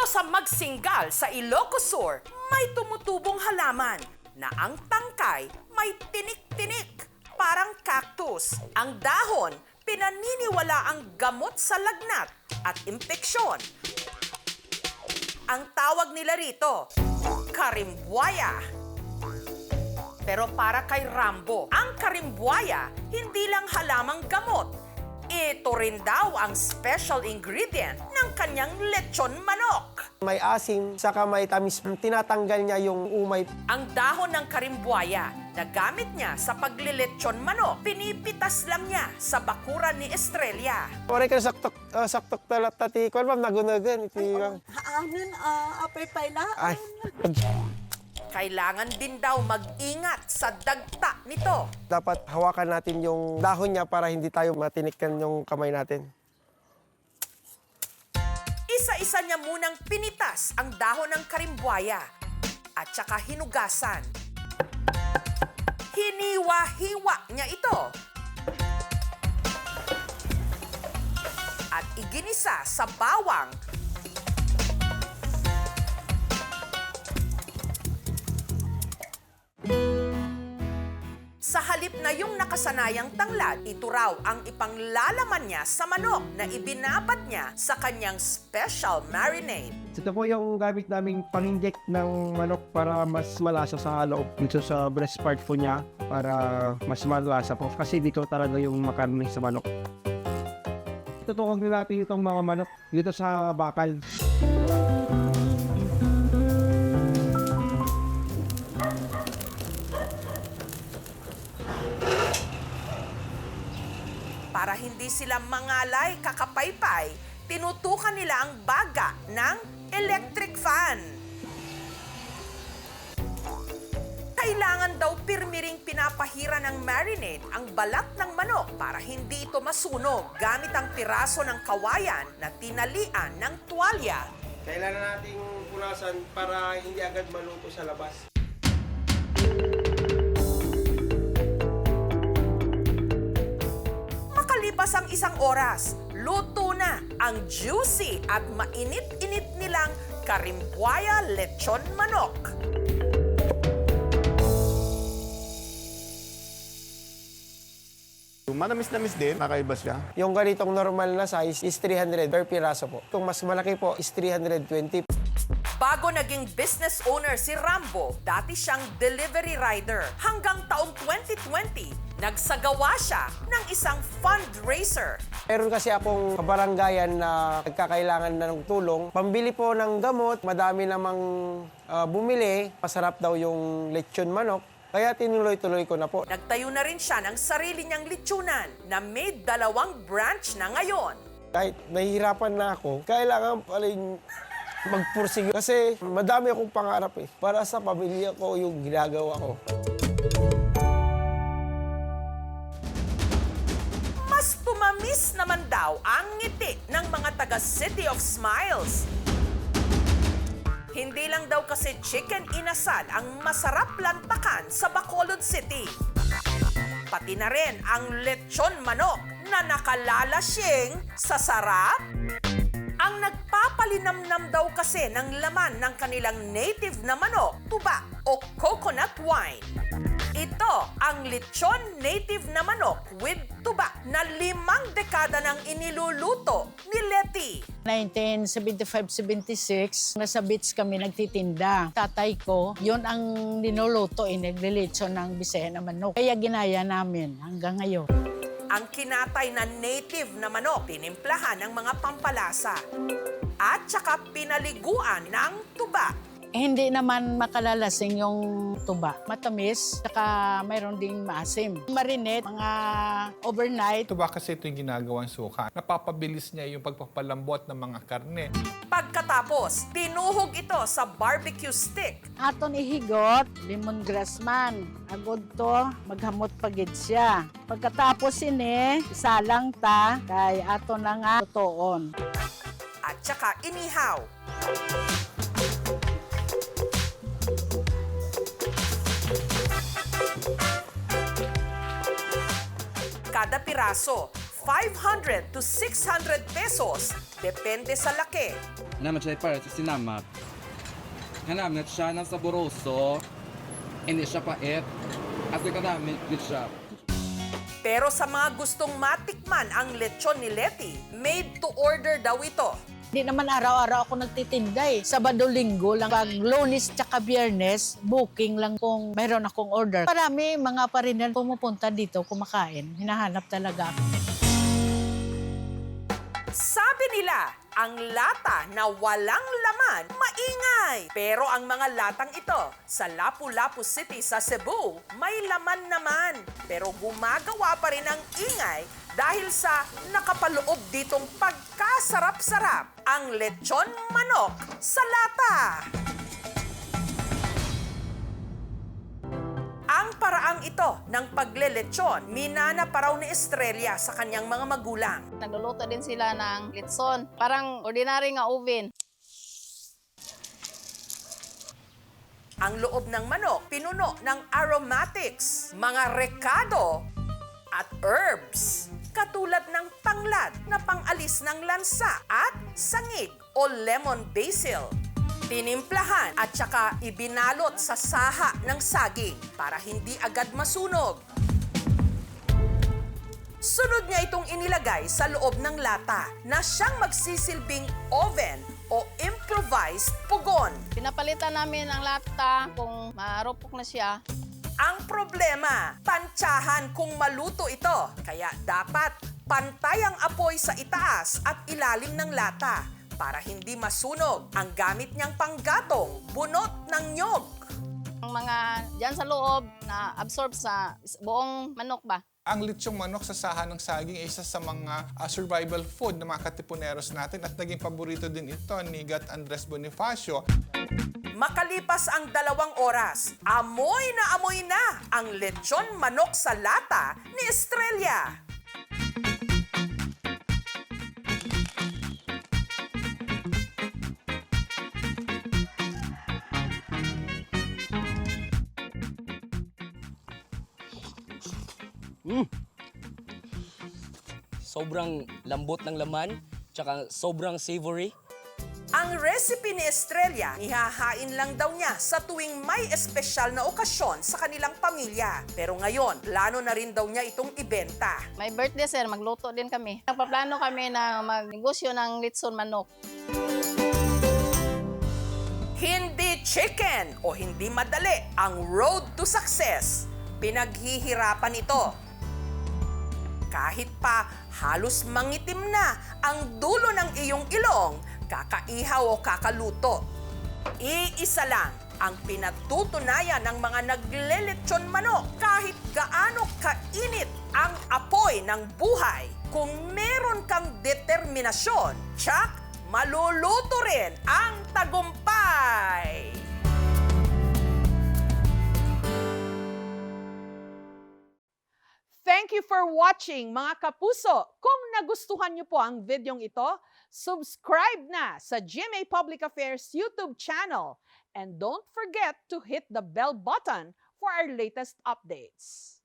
Dito sa Magsingal sa Ilocos Sur, may tumutubong halaman na ang tangkay may tinik-tinik, parang cactus. Ang dahon, pinaniniwala ang gamot sa lagnat at impeksyon. Ang tawag nila rito, karimbuaya. Pero para kay Rambo, ang karimbuaya hindi lang halamang gamot. Ito rin daw ang special ingredient ng kanyang lechon manok. May asim, saka may tamis. Tinatanggal niya yung umay. Ang dahon ng karimbuaya na gamit niya sa paglilechon manok, pinipitas lang niya sa bakuran ni Estrella. Oray ka saktok talat tati. Kwan ma'am, nagunagan. Haanan, apay pailaan. Ay, Kailangan din daw mag-ingat sa dagta nito. dapat hawakan natin yung dahon niya para hindi tayo matinikan yung kamay natin. Isa-isa niya munang pinitas ang dahon ng karimbuaya at saka hinugasan. Hiniwa-hiwa niya ito. At iginisa sa bawang. Sa halip na yung nakasanayang tanglad, ito raw ang ipanglalaman niya sa manok na ibinabat niya sa kanyang special marinade. Ito po yung gamit naming pang-inject ng manok para mas malasa sa loob dito sa breast part po niya para mas malasa po kasi dito talaga yung makarni sa manok. Tutukog na natin itong mga manok dito sa bakal. Para hindi sila mangalay kakapaypay, tinutukan nila ang baga ng electric fan. Kailangan daw pirmiring pinapahira ng marinade ang balat ng manok para hindi ito masunog gamit ang piraso ng kawayan na tinalian ng tuwalya. Kailangan nating punasan para hindi agad maluto sa labas. Makalipas ang isang oras, luto na ang juicy at mainit-init nilang karimbuaya lechon manok. Manamis-namis din, nakaiba siya. Yung ganitong normal na size is 300 per piraso po. Kung mas malaki po is 320. Bago naging business owner si Rambo, dati siyang delivery rider. Hanggang taong 2020, nagsagawa siya ng isang fundraiser. Meron kasi akong kabaranggayan na nagkakailangan na ng tulong. Pambili po ng gamot, madami namang bumili. Masarap daw yung lechon manok. Kaya tinuloy-tuloy ko na po. Nagtayo na rin siya ng sarili niyang lechonan na may 2 branch na ngayon. Kahit nahihirapan na ako, kailangan pa rin magpursige. Kasi madami akong pangarap eh. Para sa pamilya ko yung ginagawa ko. Mas tumamis naman daw ang ngiti ng mga taga City of Smiles. Hindi lang daw kasi chicken inasal ang masarap lantakan sa Bacolod City. Pati na rin ang lechon manok na nakalalasing sa sarap. Ang nagpapalinamnam daw kasi ng laman ng kanilang native na manok, tuba o coconut wine. Ito ang lechon native na manok with tuba na 5 dekada nang iniluluto ni Leti. 1975-76, nasa beach kami nagtitinda. Tatay ko, yun ang ninuluto, naglilitso ng Bisaya na manok. Kaya ginaya namin hanggang ngayon. Ang kinatay na native na manok, tinimplahan ng mga pampalasa at saka pinaliguan ng tuba. Hindi naman makalalasing yung tuba. Matamis, saka mayroon ding maasim. Marinate, mga overnight. Ito ba kasi ito yung ginagawang suka? Napapabilis niya yung pagpapalambot ng mga karne. Pagkatapos, tinuhog ito sa barbecue stick. Aton ihigot, lemongrass man. Agod to, maghamot pagid siya. Pagkatapos ini, isalang ta, kay ato na nga tutoon. At saka inihaw. Kada piraso, 500 to 600 pesos Depende sa laki. naman siya para sa sinamak. Hanapin siya ng saboroso, hindi siya pait, at kadami din siya. Pero sa mga gustong matikman ang lechon ni Letty, made to order daw ito. Hindi naman araw-araw ako nagtitinda eh. Sabado, linggo lang. Pag Lunes tsaka Biyernes, booking lang kung mayroon akong order. Marami mga parinan pumupunta dito kumakain. Hinahanap talaga ako. Sabi nila, ang lata na walang laman, maingay. Pero ang mga latang ito sa Lapu-Lapu City sa Cebu, may laman naman. Pero gumagawa pa rin ng ingay dahil sa nakapaloob ditong pagkasarap-sarap ang lechon manok sa lata. Ang paraang ito ng paglelechon, minana pa raw ni Estrella sa kanyang mga magulang. Nagluluto din sila ng litson. Parang ordinary nga oven. Ang loob ng manok, pinuno ng aromatics, mga rekado at herbs, katulad ng tanglad na pangalis ng lansa at sangig o lemon basil. Tinimplahan at saka ibinalot sa saha ng saging para hindi agad masunog. Sunod niya itong inilagay sa loob ng lata na siyang magsisilbing oven o improvised pugon. Pinapalitan namin ang lata kung marupok na siya. Ang problema, tantsahan kung maluto ito. Kaya dapat pantay ang apoy sa itaas at ilalim ng lata para hindi masunog ang gamit niyang panggatong bunot ng nyog. Ang mga dyan sa loob na absorb sa buong manok ba? Ang litsyong manok sa saha ng saging ay isa sa mga survival food ng mga katipuneros natin at naging paborito din ito ni Gat Andres Bonifacio. Makalipas ang 2 oras, amoy na ang lechon manok sa lata ni Estrella. Sobrang lambot ng laman, tsaka sobrang savory. Ang recipe ni Estrella, ihahain lang daw niya sa tuwing may espesyal na okasyon sa kanilang pamilya. Pero ngayon, plano na rin daw niya itong ibenta. May birthday sir, magluto din kami. Nagpaplano kami na magnegosyo ng litson manok. Hindi chicken o hindi madali ang road to success. Pinaghihirapan ito. Kahit pa halos mangitim na ang dulo ng iyong ilong, kakaihaw o kakaluto. Iisa lang ang pinatutunayan ng mga naglelechon manok kahit gaano kainit ang apoy ng buhay. Kung meron kang determinasyon, tsak, maluluto rin ang tagumpay! Thank you for watching, mga kapuso. Kung nagustuhan niyo po ang videong ito, subscribe na sa GMA Public Affairs YouTube channel. And don't forget to hit the bell button for our latest updates.